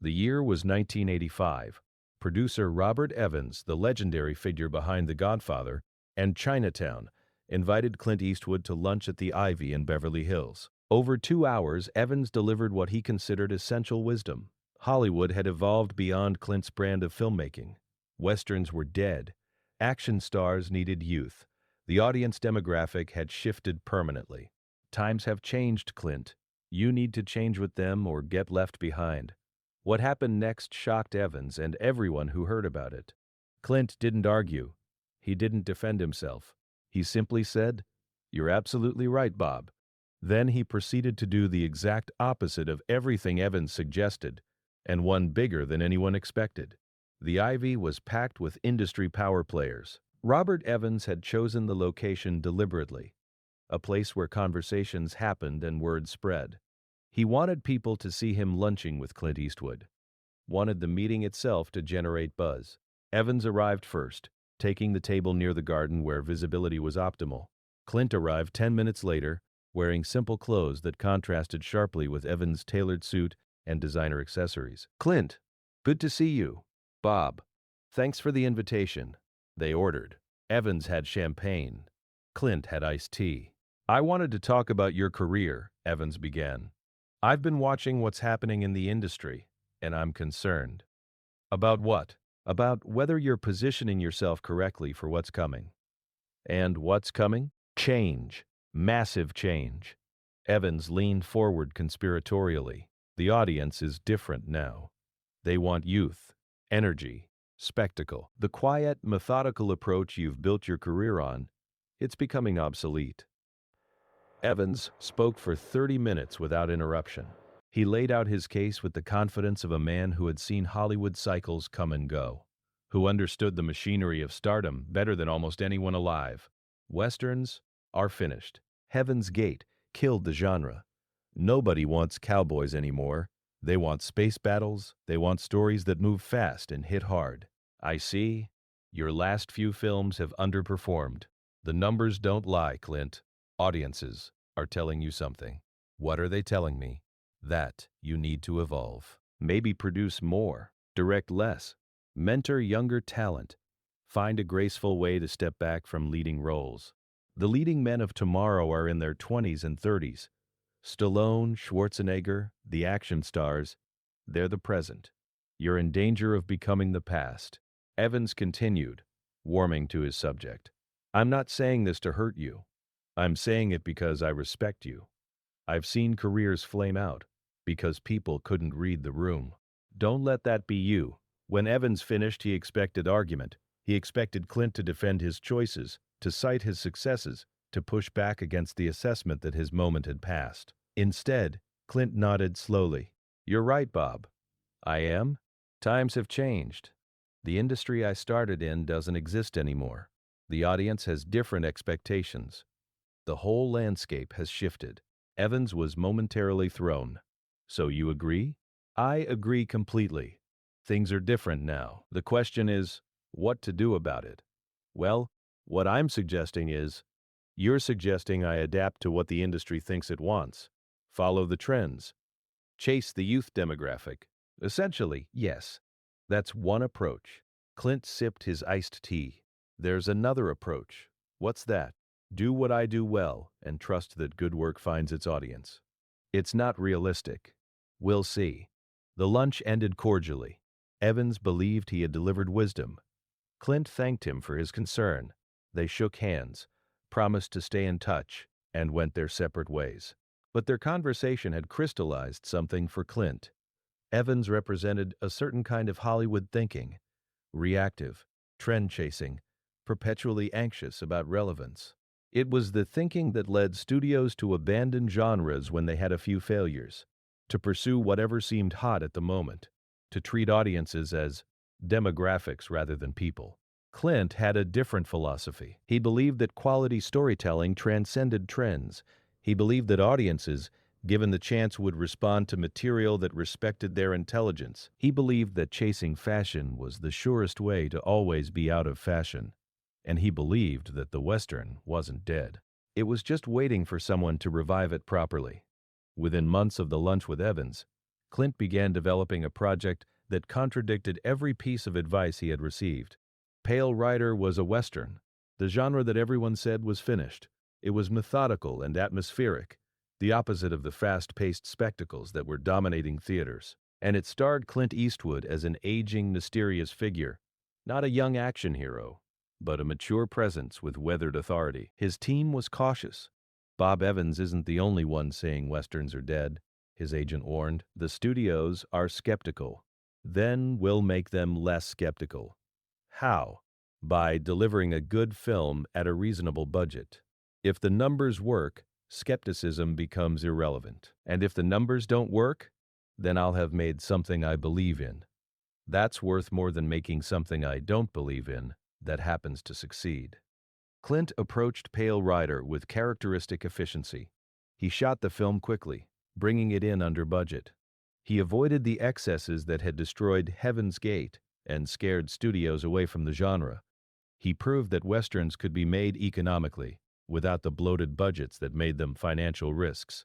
The year was 1985. Producer Robert Evans, the legendary figure behind The Godfather and Chinatown, invited Clint Eastwood to lunch at the Ivy in Beverly Hills. Over 2 hours, Evans delivered what he considered essential wisdom. Hollywood had evolved beyond Clint's brand of filmmaking. Westerns were dead. Action stars needed youth. The audience demographic had shifted permanently. Times have changed, Clint. You need to change with them or get left behind. What happened next shocked Evans and everyone who heard about it. Clint didn't argue. He didn't defend himself. He simply said, "You're absolutely right, Bob." Then he proceeded to do the exact opposite of everything Evans suggested, and one bigger than anyone expected. The Ivy was packed with industry power players. Robert Evans had chosen the location deliberately, a place where conversations happened and word spread. He wanted people to see him lunching with Clint Eastwood, wanted the meeting itself to generate buzz. Evans arrived first, taking the table near the garden where visibility was optimal. Clint arrived 10 minutes later, wearing simple clothes that contrasted sharply with Evans' tailored suit and designer accessories. "Clint, good to see you." "Bob, thanks for the invitation." They ordered. Evans had champagne. Clint had iced tea. "I wanted to talk about your career," Evans began. "I've been watching what's happening in the industry, and I'm concerned." "About what?" "About whether you're positioning yourself correctly for what's coming." "And what's coming?" "Change. Massive change." Evans leaned forward conspiratorially. "The audience is different now. They want youth, energy, spectacle. The quiet, methodical approach you've built your career on, it's becoming obsolete." Evans spoke for 30 minutes without interruption. He laid out his case with the confidence of a man who had seen Hollywood cycles come and go, who understood the machinery of stardom better than almost anyone alive. Westerns are finished. Heaven's Gate killed the genre. Nobody wants cowboys anymore. They want space battles. They want stories that move fast and hit hard. "I see. Your last few films have underperformed. The numbers don't lie, Clint. Audiences are telling you something." "What are they telling me?" "That you need to evolve. Maybe produce more, direct less, mentor younger talent, find a graceful way to step back from leading roles. The leading men of tomorrow are in their 20s and 30s. Stallone, Schwarzenegger, the action stars, they're the present. You're in danger of becoming the past." Evans continued, warming to his subject. "I'm not saying this to hurt you. I'm saying it because I respect you. I've seen careers flame out because people couldn't read the room. Don't let that be you." When Evans finished, he expected argument. He expected Clint to defend his choices, to cite his successes, to push back against the assessment that his moment had passed. Instead, Clint nodded slowly. "You're right, Bob. I am. Times have changed. The industry I started in doesn't exist anymore. The audience has different expectations. The whole landscape has shifted." Evans was momentarily thrown. "So you agree?" "I agree completely. Things are different now. The question is, what to do about it?" "Well, what I'm suggesting is, you're suggesting I adapt to what the industry thinks it wants. Follow the trends. Chase the youth demographic." "Essentially, yes. That's one approach." Clint sipped his iced tea. "There's another approach." "What's that?" "Do what I do well and trust that good work finds its audience." "It's not realistic." "We'll see." The lunch ended cordially. Evans believed he had delivered wisdom. Clint thanked him for his concern. They shook hands, promised to stay in touch, and went their separate ways. But their conversation had crystallized something for Clint. Evans represented a certain kind of Hollywood thinking, reactive, trend-chasing, perpetually anxious about relevance. It was the thinking that led studios to abandon genres when they had a few failures, to pursue whatever seemed hot at the moment, to treat audiences as demographics rather than people. Clint had a different philosophy. He believed that quality storytelling transcended trends. He believed that audiences, given the chance, would respond to material that respected their intelligence. He believed that chasing fashion was the surest way to always be out of fashion. And he believed that the Western wasn't dead. It was just waiting for someone to revive it properly. Within months of the lunch with Evans, Clint began developing a project that contradicted every piece of advice he had received. Pale Rider was a Western, the genre that everyone said was finished. It was methodical and atmospheric, the opposite of the fast-paced spectacles that were dominating theaters. And it starred Clint Eastwood as an aging, mysterious figure, not a young action hero, but a mature presence with weathered authority. His team was cautious. Bob Evans isn't the only one saying Westerns are dead, his agent warned. The studios are skeptical. Then we'll make them less skeptical. How? By delivering a good film at a reasonable budget. If the numbers work, skepticism becomes irrelevant. And if the numbers don't work, then I'll have made something I believe in. That's worth more than making something I don't believe in that happens to succeed. Clint approached Pale Rider with characteristic efficiency. He shot the film quickly, bringing it in under budget. He avoided the excesses that had destroyed Heaven's Gate and scared studios away from the genre. He proved that Westerns could be made economically, without the bloated budgets that made them financial risks.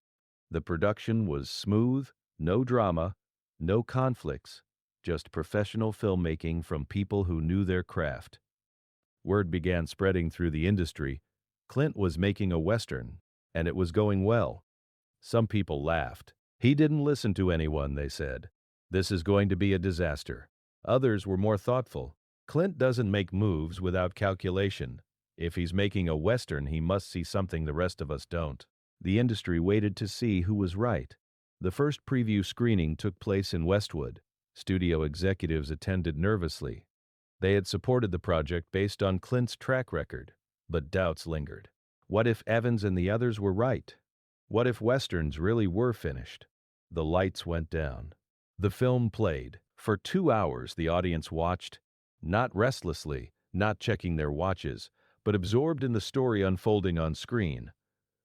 The production was smooth, no drama, no conflicts, just professional filmmaking from people who knew their craft. Word began spreading through the industry. Clint was making a Western, and it was going well. Some people laughed. He didn't listen to anyone, they said. This is going to be a disaster. Others were more thoughtful. Clint doesn't make moves without calculation. If he's making a Western, he must see something the rest of us don't. The industry waited to see who was right. The first preview screening took place in Westwood. Studio executives attended nervously. They had supported the project based on Clint's track record, but doubts lingered. What if Evans and the others were right? What if Westerns really were finished? The lights went down. The film played. For 2 hours, the audience watched, not restlessly, not checking their watches, but absorbed in the story unfolding on screen.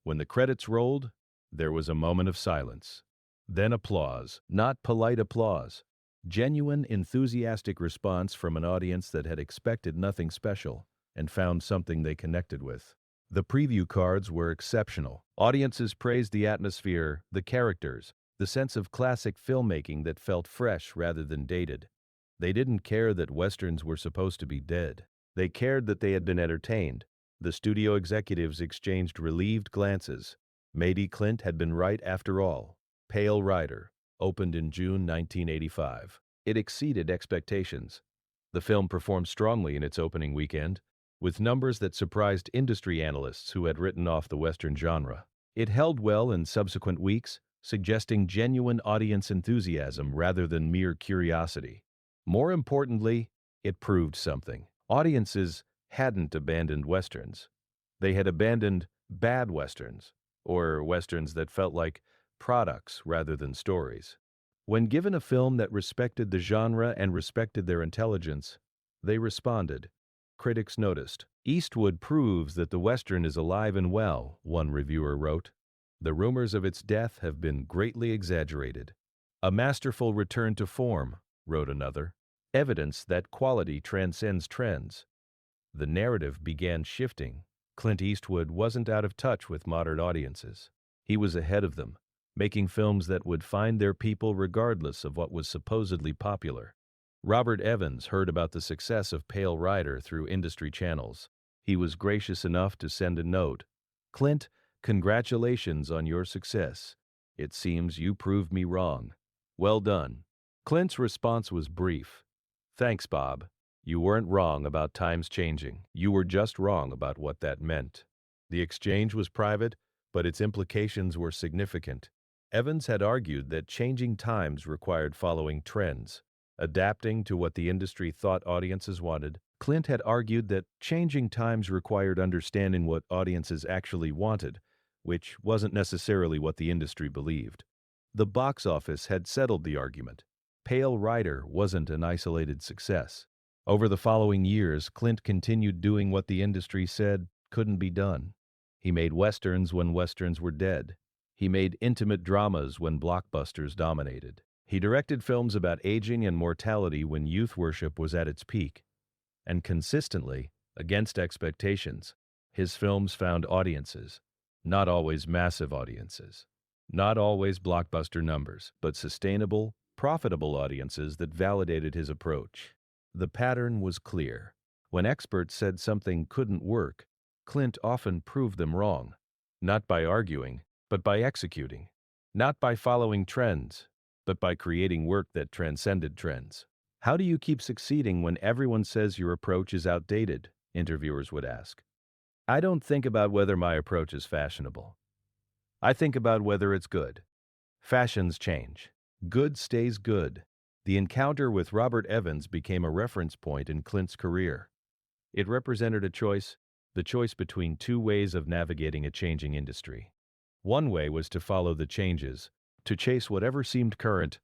When the credits rolled, there was a moment of silence. Then applause, not polite applause. Genuine, enthusiastic response from an audience that had expected nothing special and found something they connected with. The preview cards were exceptional. Audiences praised the atmosphere, the characters, the sense of classic filmmaking that felt fresh rather than dated. They didn't care that Westerns were supposed to be dead. They cared that they had been entertained. The studio executives exchanged relieved glances. Maybe Clint had been right after all. Pale Rider opened in June 1985. It exceeded expectations. The film performed strongly in its opening weekend, with numbers that surprised industry analysts who had written off the Western genre. It held well in subsequent weeks, suggesting genuine audience enthusiasm rather than mere curiosity. More importantly, it proved something. Audiences hadn't abandoned Westerns. They had abandoned bad Westerns, or Westerns that felt like products rather than stories. When given a film that respected the genre and respected their intelligence, they responded. Critics noticed. Eastwood proves that the Western is alive and well, one reviewer wrote. The rumors of its death have been greatly exaggerated. A masterful return to form, wrote another. Evidence that quality transcends trends. The narrative began shifting. Clint Eastwood wasn't out of touch with modern audiences. He was ahead of them, making films that would find their people regardless of what was supposedly popular. Robert Evans heard about the success of Pale Rider through industry channels. He was gracious enough to send a note. Clint, congratulations on your success. It seems you proved me wrong. Well done. Clint's response was brief. Thanks, Bob. You weren't wrong about times changing. You were just wrong about what that meant. The exchange was private, but its implications were significant. Evans had argued that changing times required following trends, adapting to what the industry thought audiences wanted. Clint had argued that changing times required understanding what audiences actually wanted, which wasn't necessarily what the industry believed. The box office had settled the argument. Pale Rider wasn't an isolated success. Over the following years, Clint continued doing what the industry said couldn't be done. He made Westerns when Westerns were dead. He made intimate dramas when blockbusters dominated. He directed films about aging and mortality when youth worship was at its peak. And consistently, against expectations, his films found audiences, not always massive audiences. Not always blockbuster numbers, but sustainable, profitable audiences that validated his approach. The pattern was clear. When experts said something couldn't work, Clint often proved them wrong, not by arguing, but by executing, not by following trends, but by creating work that transcended trends. How do you keep succeeding when everyone says your approach is outdated? Interviewers would ask. I don't think about whether my approach is fashionable. I think about whether it's good. Fashions change. Good stays good. The encounter with Robert Evans became a reference point in Clint's career. It represented a choice, the choice between two ways of navigating a changing industry. One way was to follow the changes, to chase whatever seemed current,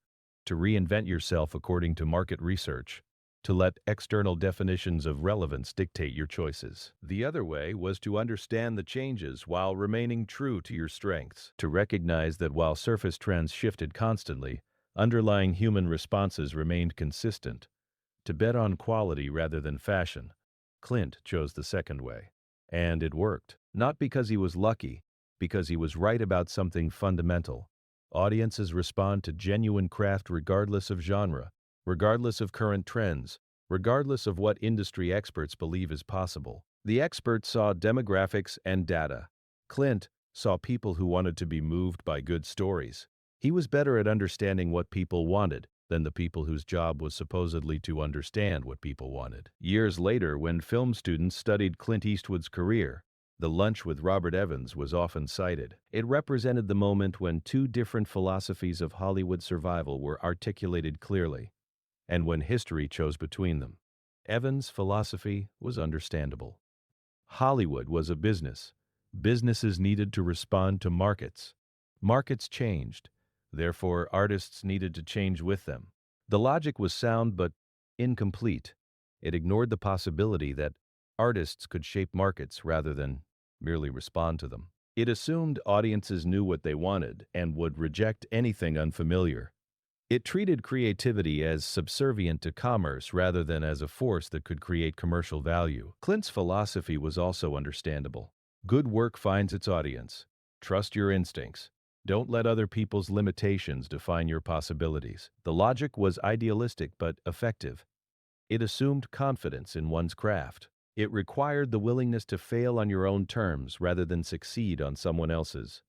to reinvent yourself according to market research, to let external definitions of relevance dictate your choices. The other way was to understand the changes while remaining true to your strengths, to recognize that while surface trends shifted constantly, underlying human responses remained consistent, to bet on quality rather than fashion. Clint chose the second way. And it worked. Not because he was lucky, because he was right about something fundamental. Audiences respond to genuine craft regardless of genre, regardless of current trends, regardless of what industry experts believe is possible. The experts saw demographics and data. Clint saw people who wanted to be moved by good stories. He was better at understanding what people wanted than the people whose job was supposedly to understand what people wanted. Years later, when film students studied Clint Eastwood's career, the lunch with Robert Evans was often cited. It represented the moment when two different philosophies of Hollywood survival were articulated clearly, and when history chose between them. Evans' philosophy was understandable. Hollywood was a business. Businesses needed to respond to markets. Markets changed. Therefore, artists needed to change with them. The logic was sound but incomplete. It ignored the possibility that artists could shape markets rather than merely respond to them. It assumed audiences knew what they wanted and would reject anything unfamiliar. It treated creativity as subservient to commerce rather than as a force that could create commercial value. Clint's philosophy was also understandable. Good work finds its audience. Trust your instincts. Don't let other people's limitations define your possibilities. The logic was idealistic but effective. It assumed confidence in one's craft. It required the willingness to fail on your own terms rather than succeed on someone else's.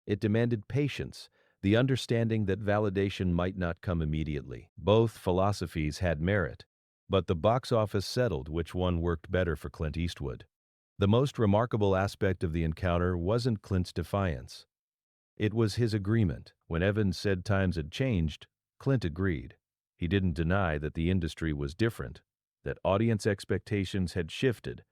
It demanded patience, the understanding that validation might not come immediately. Both philosophies had merit, but the box office settled which one worked better for Clint Eastwood. The most remarkable aspect of the encounter wasn't Clint's defiance. It was his agreement. When Evans said times had changed, Clint agreed. He didn't deny that the industry was different, that audience expectations had shifted,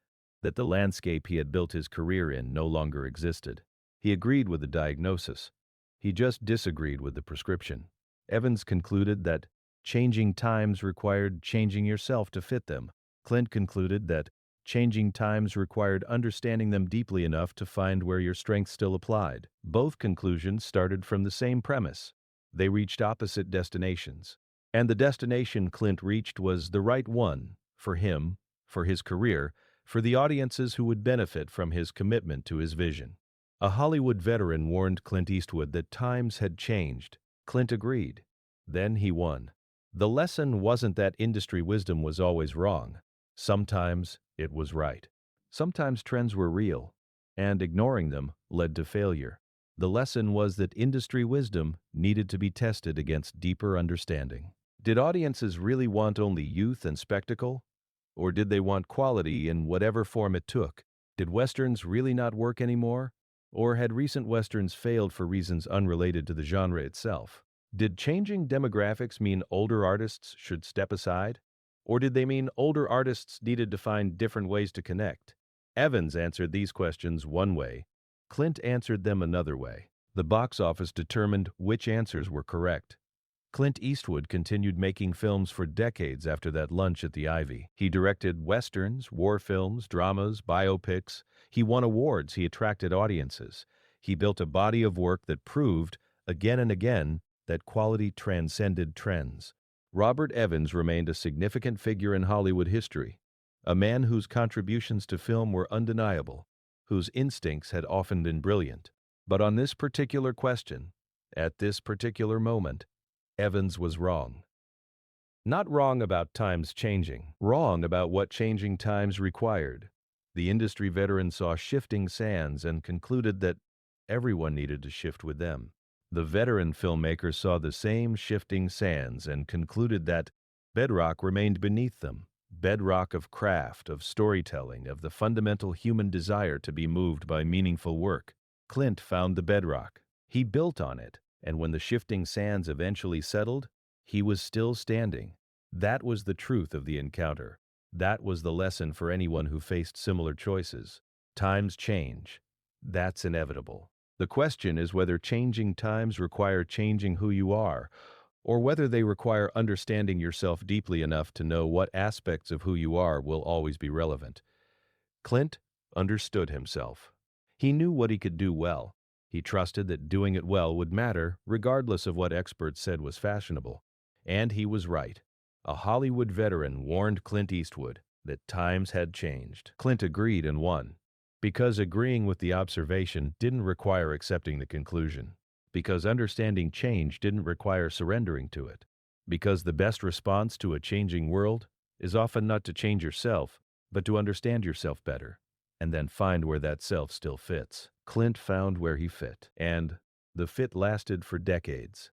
that the landscape he had built his career in no longer existed. He agreed with the diagnosis. He just disagreed with the prescription. Evans concluded that changing times required changing yourself to fit them. Clint concluded that changing times required understanding them deeply enough to find where your strength still applied. Both conclusions started from the same premise. They reached opposite destinations. And the destination Clint reached was the right one, for him, for his career, for the audiences who would benefit from his commitment to his vision. A Hollywood veteran warned Clint Eastwood that times had changed. Clint agreed. Then he won. The lesson wasn't that industry wisdom was always wrong. Sometimes it was right. Sometimes trends were real, and ignoring them led to failure. The lesson was that industry wisdom needed to be tested against deeper understanding. Did audiences really want only youth and spectacle? Or did they want quality in whatever form it took? Did westerns really not work anymore? Or had recent westerns failed for reasons unrelated to the genre itself? Did changing demographics mean older artists should step aside? Or did they mean older artists needed to find different ways to connect? Evans answered these questions one way. Clint answered them another way. The box office determined which answers were correct. Clint Eastwood continued making films for decades after that lunch at the Ivy. He directed westerns, war films, dramas, biopics. He won awards. He attracted audiences. He built a body of work that proved, again and again, that quality transcended trends. Robert Evans remained a significant figure in Hollywood history, a man whose contributions to film were undeniable, whose instincts had often been brilliant. But on this particular question, At this particular moment, Evans was wrong. Not wrong about times changing, wrong about what changing times required. The industry veteran saw shifting sands and concluded that everyone needed to shift with them. The veteran filmmaker saw the same shifting sands and concluded that bedrock remained beneath them, bedrock of craft, of storytelling, of the fundamental human desire to be moved by meaningful work. Clint found the bedrock. He built on it, and when the shifting sands eventually settled, he was still standing. That was the truth of the encounter. That was the lesson for anyone who faced similar choices. Times change. That's inevitable. The question is whether changing times require changing who you are, or whether they require understanding yourself deeply enough to know what aspects of who you are will always be relevant. Clint understood himself. He knew what he could do well. He trusted that doing it well would matter, regardless of what experts said was fashionable. And he was right. A Hollywood veteran warned Clint Eastwood that times had changed. Clint agreed and won. Because agreeing with the observation didn't require accepting the conclusion. Because understanding change didn't require surrendering to it. Because the best response to a changing world is often not to change yourself, but to understand yourself better, and then find where that self still fits. Clint found where he fit, and the fit lasted for decades.